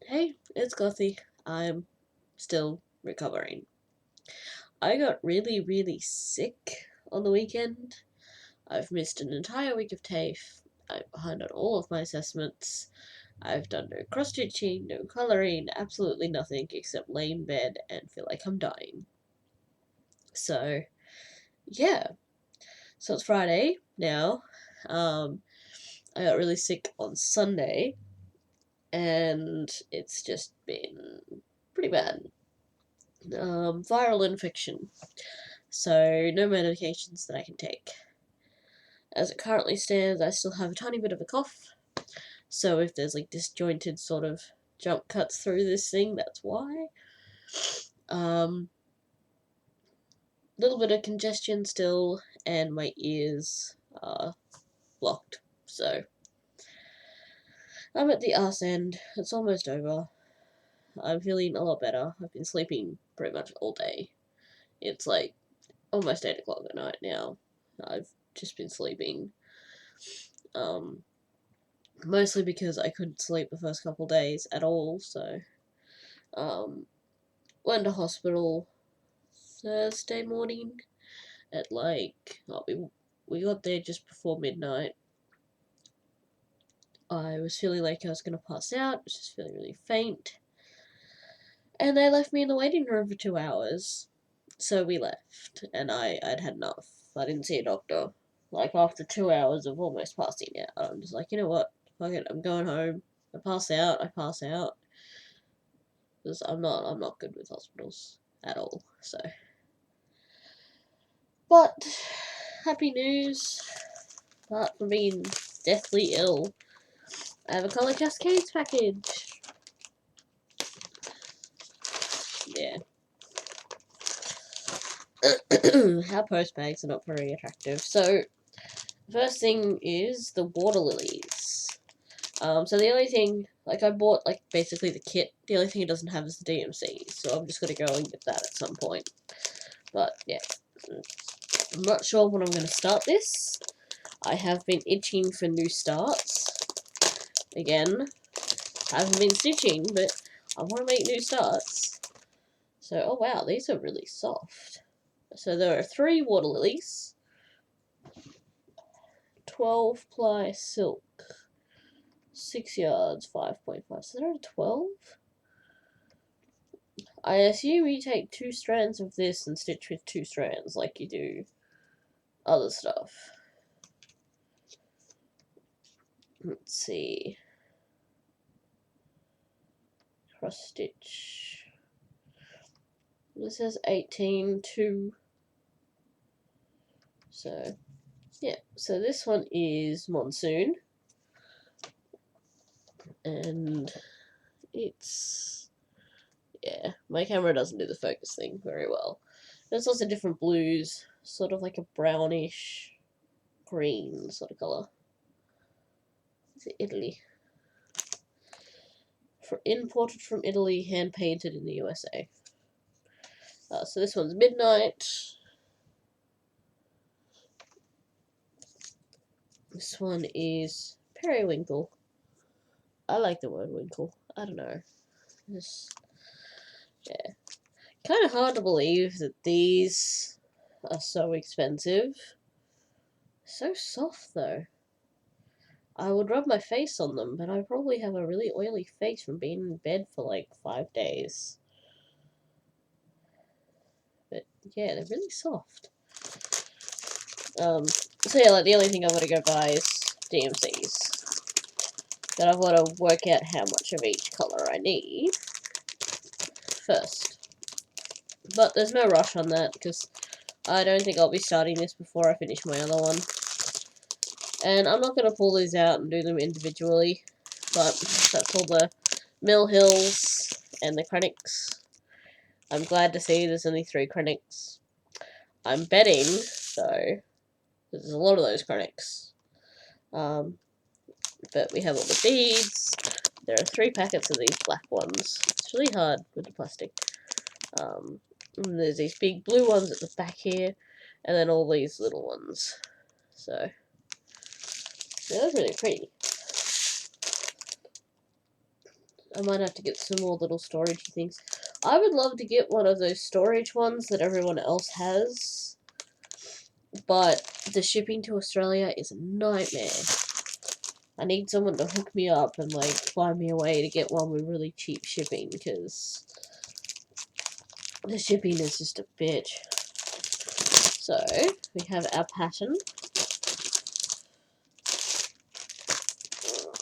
Hey, it's Gothy. I'm still recovering. I got really sick on the weekend. I've missed an entire week of TAFE. I'm behind on all of my assessments. I've done no cross-stitching, no colouring, absolutely nothing except lay in bed and feel like I'm dying. So, yeah. So it's Friday now. I got really sick on Sunday, and it's just been pretty bad. Viral infection. So no medications that I can take. As it currently stands, I still have a tiny bit of a cough, so if there's like disjointed sort of jump cuts through this thing, that's why. Little bit of congestion still, and my ears are blocked. So I'm at the arse end. It's almost over. I'm feeling a lot better. I've been sleeping pretty much all day. It's like almost 8 o'clock at night now. I've just been sleeping. Um, Mostly because I couldn't sleep the first couple days at all, so um, went to hospital Thursday morning at we got there just before midnight. I was feeling like I was gonna pass out, was just feeling really faint, and they left me in the waiting room for 2 hours. So we left, and I'd had enough. I didn't see a doctor. Like after 2 hours of almost passing out, I'm just like, you know what? Fuck it, I'm going home. I pass out. I pass out. Because I'm not good with hospitals at all. So, but happy news. Apart from being deathly ill, I have a Color Cascades package. Yeah. Our post bags are not very attractive. So, first thing is the water lilies. So the only thing, like I bought like basically the kit. The only thing it doesn't have is the DMC. So I'm just gonna go and get that at some point. But yeah, I'm not sure when I'm gonna start this. I have been itching for new starts. Again, haven't been stitching, but I want to make new starts. So, oh wow, these are really soft. So there are 3 water lilies, 12 ply silk, 6 yards, 5.5. So there are 12? I assume you take 2 strands of this and stitch with 2 strands like you do other stuff. Let's see. Cross stitch. This says 18-2. So, yeah. So this one is Monsoon. And it's... yeah, my camera doesn't do the focus thing very well. There's lots of different blues, sort of like a brownish green sort of colour. Is it Italy? Imported from Italy, hand painted in the USA. So this one's Midnight. This one is Periwinkle. I like the word winkle. I don't know. Yeah. Kind of hard to believe that these are so expensive. So soft though. I would rub my face on them, but I probably have a really oily face from being in bed for like 5 days. But yeah, they're really soft. So yeah, like the only thing I've got to go buy is DMCs. But I've got to work out how much of each colour I need first. But there's no rush on that, because I don't think I'll be starting this before I finish my other one. And I'm not going to pull these out and do them individually, but that's all the Mill Hills and the Krennics. I'm glad to see there's only 3 Krennics. I'm betting, though, there's a lot of those Krennics. But we have all the beads. There are 3 packets of these black ones. It's really hard with the plastic. And there's these big blue ones at the back here, and then all these little ones. So, yeah, that's really pretty. I might have to get some more little storagey things. I would love to get one of those storage ones that everyone else has, but the shipping to Australia is a nightmare. I need someone to hook me up and, like, find me a way to get one with really cheap shipping, because the shipping is just a bitch. So, we have our pattern.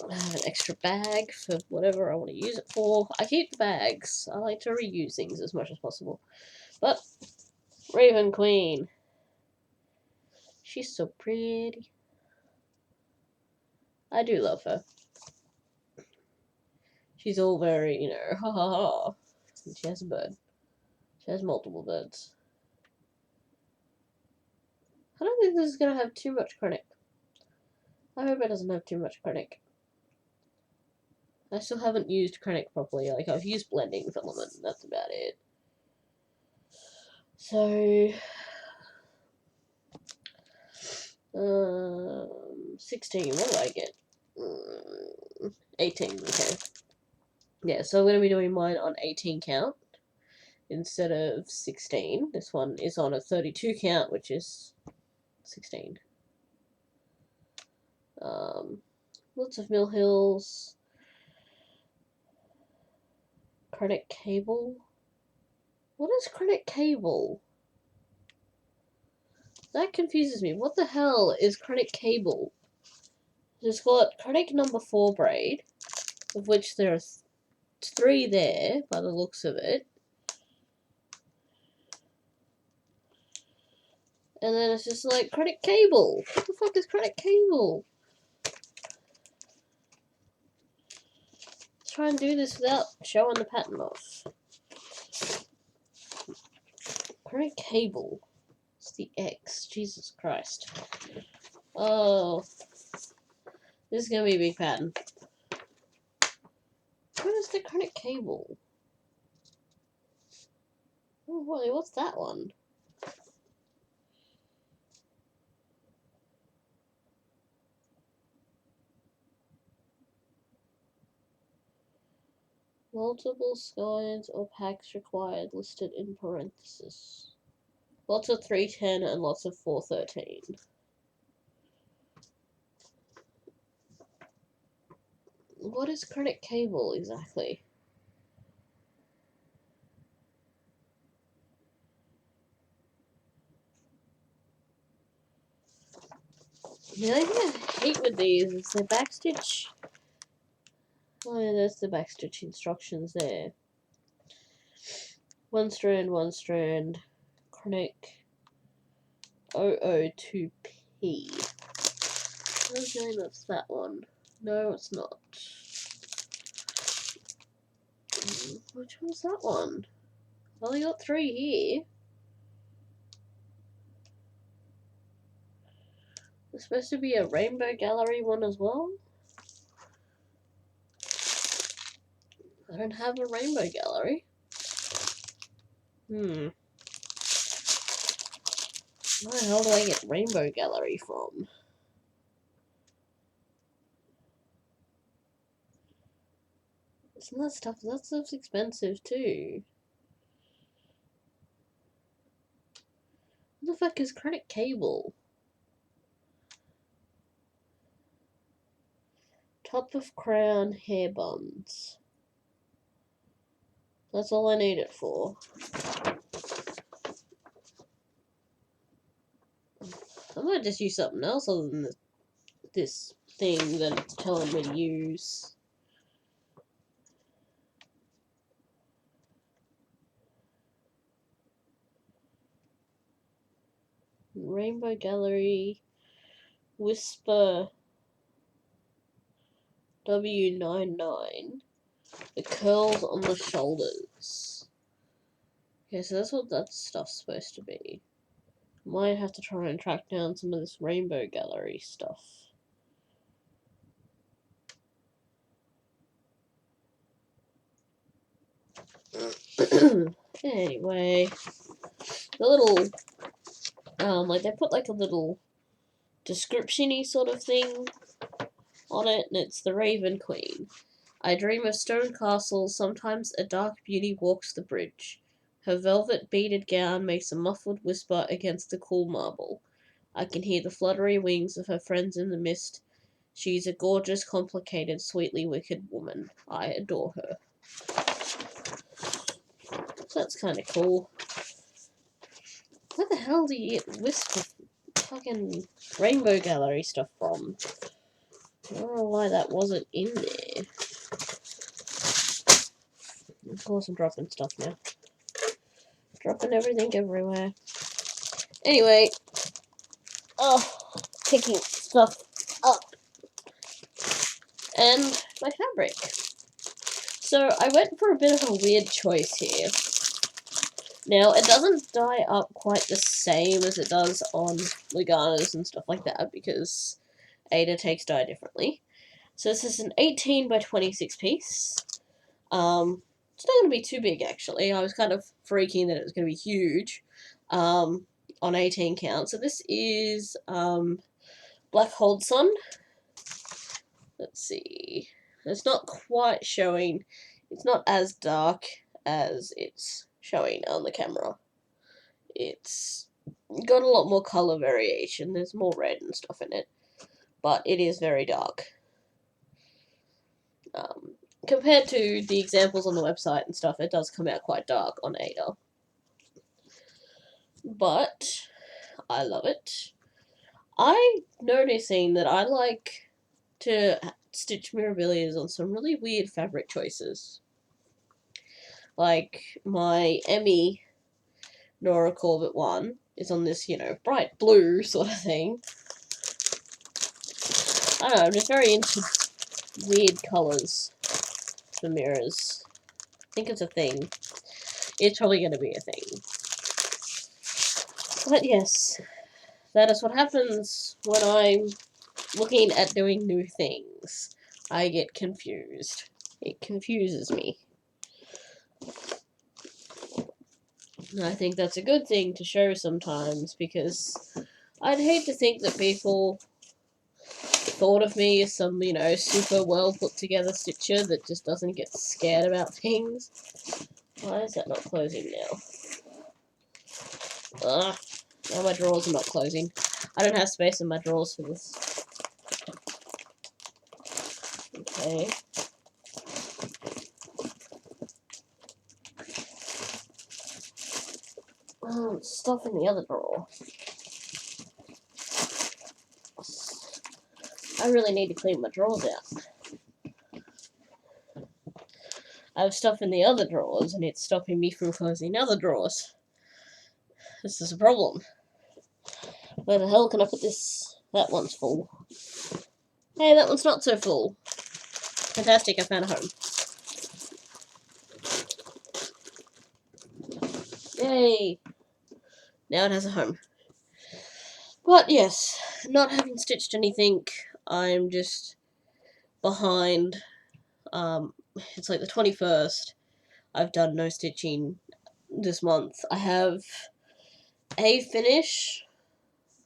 I have an extra bag for whatever I want to use it for. I keep the bags. I like to reuse things as much as possible. But, Raven Queen. She's so pretty. I do love her. She's all very, you know, ha ha ha. And she has a bird. She has multiple birds. I don't think this is going to have too much Krennic. I hope it doesn't have too much Krennic. I still haven't used Krennic properly. Like, I've used blending filament, and that's about it. So, 16, what do I get? 18, okay. Yeah, so I'm going to be doing mine on 18 count instead of 16. This one is on a 32 count, which is 16. Lots of Mill Hills. Krennic cable. What is Krennic cable? That confuses me. What the hell is Krennic cable? It's got Krennic number 4 braid, of which there are 3 there, by the looks of it. And then it's just like, Krennic cable! What the fuck is Krennic cable? Let's try and do this without showing the pattern off. Krennic cable. It's the X. Jesus Christ. Oh. This is gonna be a big pattern. What is the Krennic cable? Oh, what's that one? Multiple skins or packs required listed in parentheses. Lots of 310 and lots of 413. What is Krennic cable exactly? The only thing I hate with these is the backstitch. Oh yeah, there's the backstitch instructions there. One strand, Krennic 002P. Okay, that's that one. No, it's not. Which one's that one? I only got 3 here. There's supposed to be a Rainbow Gallery one as well. I don't have a Rainbow Gallery. Where the hell do I get Rainbow Gallery from? Isn't that stuff's expensive too? What the fuck is Krennic cable? Top of crown hair buns. That's all I need it for. I might just use something else other than this thing that it's telling me to use. Rainbow Gallery Whisper W99. The curls on the shoulders. Okay, so that's what that stuff's supposed to be. Might have to try and track down some of this Rainbow Gallery stuff. Anyway, the little, like they put like a little description-y sort of thing on it, and it's the Raven Queen. I dream of stone castles, sometimes a dark beauty walks the bridge. Her velvet beaded gown makes a muffled whisper against the cool marble. I can hear the fluttery wings of her friends in the mist. She's a gorgeous, complicated, sweetly wicked woman. I adore her. So that's kind of cool. Where the hell do you get Wisp of fucking Rainbow Gallery stuff from? I don't know why that wasn't in there. Of course I'm dropping stuff now. Dropping everything everywhere. Anyway. Oh, picking stuff up. And my fabric. So I went for a bit of a weird choice here. Now, it doesn't dye up quite the same as it does on Lugana's and stuff like that, because Aida takes dye differently. So this is an 18 by 26 piece. It's not going to be too big, actually. I was kind of freaking that it was going to be huge on 18 count. So this is Black Hold Sun. Let's see. It's not quite showing. It's not as dark as it's showing on the camera. It's got a lot more color variation. There's more red and stuff in it. But it is very dark. Compared to the examples on the website and stuff, it does come out quite dark on Aida. But I love it. I'm noticing that I like to stitch Mirabilias on some really weird fabric choices. Like my Emmy Nora Corbett one is on this, bright blue sort of thing. I don't know, I'm just very into weird colours for mirrors. I think it's a thing. It's probably going to be a thing. But yes, that is what happens when I'm looking at doing new things. I get confused. It confuses me. And I think that's a good thing to show sometimes, because I'd hate to think that people thought of me as some, super well put together stitcher that just doesn't get scared about things. Why is that not closing now? Now my drawers are not closing. I don't have space in my drawers for this. Okay. Stuff in the other drawer. I really need to clean my drawers out. I have stuff in the other drawers, and it's stopping me from closing other drawers. This is a problem. Where the hell can I put this? That one's full. Hey, that one's not so full. Fantastic, I found a home. Yay! Now it has a home. But yes, not having stitched anything, I'm just behind. It's like the 21st. I've done no stitching this month. I have a finish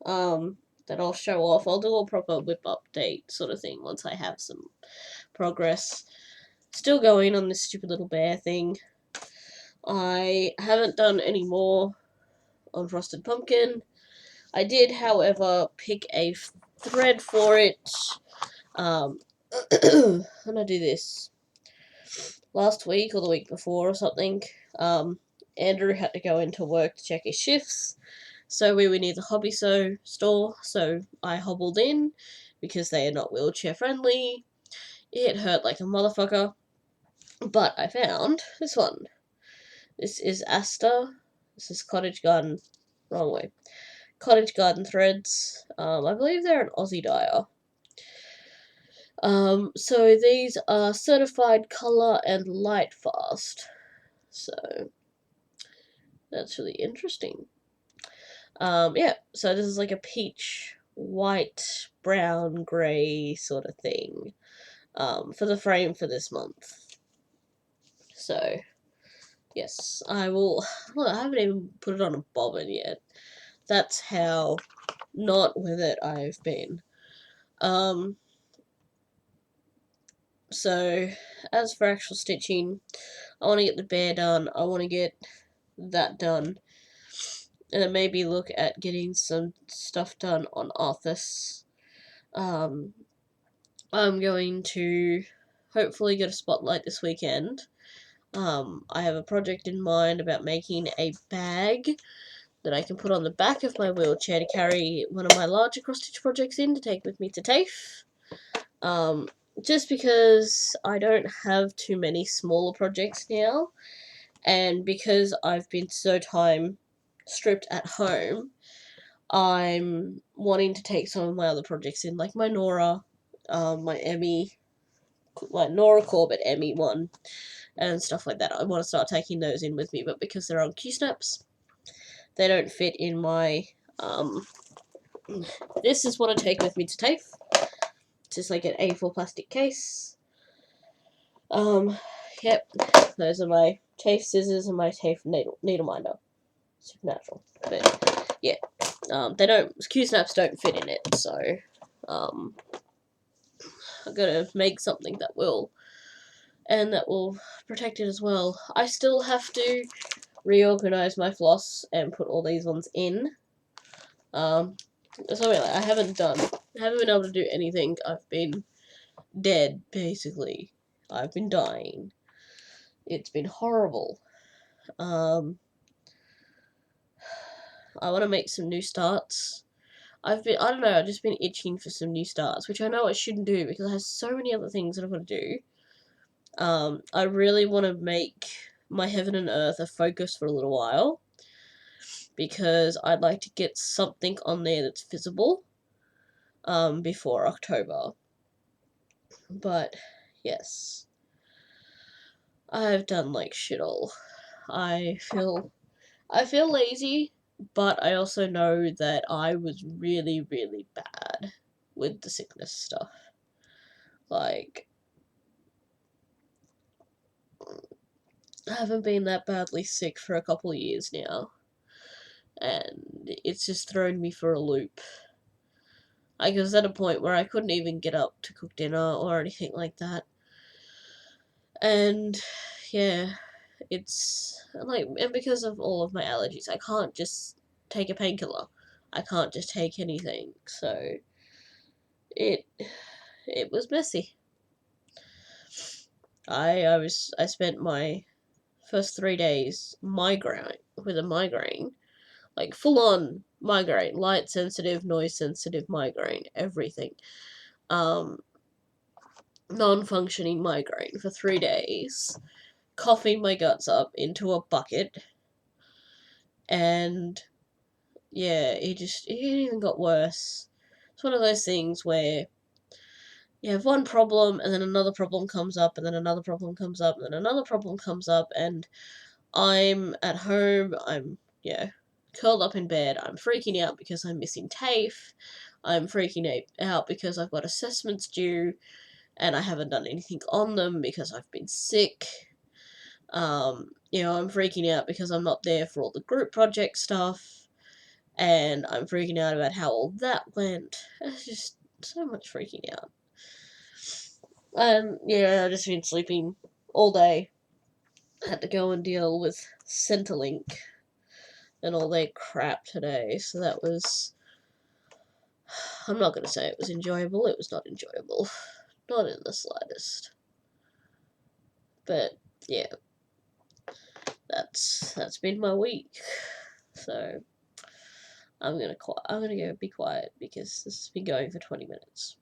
that I'll show off. I'll do a proper whip update sort of thing once I have some progress. Still going on this stupid little bear thing. I haven't done any more on Frosted Pumpkin. I did, however, pick a thread for it. When I do this last week or the week before or something, Andrew had to go into work to check his shifts, so we were near the Hobby store, so I hobbled in because they are not wheelchair friendly. It hurt like a motherfucker, but I found this one. This is Asta. This is Cottage Garden. Wrong way. Cottage Garden Threads. I believe they're an Aussie dyer. So these are certified color and light fast. So that's really interesting. Yeah, so this is like a peach, white, brown, grey sort of thing. For the frame for this month. So, yes, I will. Well, I haven't even put it on a bobbin yet. That's how not with it I've been. So as for actual stitching, I want to get the bear done. I want to get that done. And then maybe look at getting some stuff done on Arthas. Um, I'm going to hopefully get a spotlight this weekend. I have a project in mind about making a bag that I can put on the back of my wheelchair to carry one of my larger cross-stitch projects in to take with me to TAFE. Just because I don't have too many smaller projects now, and because I've been so time stripped at home, I'm wanting to take some of my other projects in, like my Nora, my Emmy, like Nora Corbett Emmy one, and stuff like that. I want to start taking those in with me, but because they're on Q-snaps, they don't fit in my, this is what I take with me to TAFE. It's just like an A4 plastic case. Yep, those are my TAFE scissors and my TAFE needle minder. Supernatural. But, yeah, they don't, Q-snaps don't fit in it, so, I'm gonna make something that will, and that will protect it as well. I still have to reorganize my floss and put all these ones in. So anyway, I haven't been able to do anything. I've been dead, basically. I've been dying. It's been horrible. I want to make some new starts. I don't know, I've just been itching for some new starts, which I know I shouldn't do because I have so many other things that I've got to do. I really want to make my Heaven and Earth a focus for a little while, because I'd like to get something on there that's visible, before October. But, yes. I've done like shit all. I feel lazy, but I also know that I was really, really bad with the sickness stuff. Like, I haven't been that badly sick for a couple of years now, and it's just thrown me for a loop. I was at a point where I couldn't even get up to cook dinner or anything like that. And, yeah, it's like, and because of all of my allergies, I can't just take a painkiller. I can't just take anything, so it was messy. I spent my first 3 days with a migraine, like full on migraine, light sensitive, noise sensitive migraine, everything. Non-functioning migraine for 3 days, coughing my guts up into a bucket, and yeah, it even got worse. It's one of those things where you have one problem, and then another problem comes up, and then another problem comes up, and then another problem comes up, and I'm at home, yeah, curled up in bed, I'm freaking out because I'm missing TAFE, I'm freaking out because I've got assessments due, and I haven't done anything on them because I've been sick. I'm freaking out because I'm not there for all the group project stuff, and I'm freaking out about how all that went. It's just so much freaking out. And, yeah, I've just been sleeping all day. I had to go and deal with Centrelink and all their crap today, so that was... I'm not going to say it was enjoyable, it was not enjoyable. Not in the slightest. But, yeah. That's been my week. So, I'm gonna go be quiet because this has been going for 20 minutes.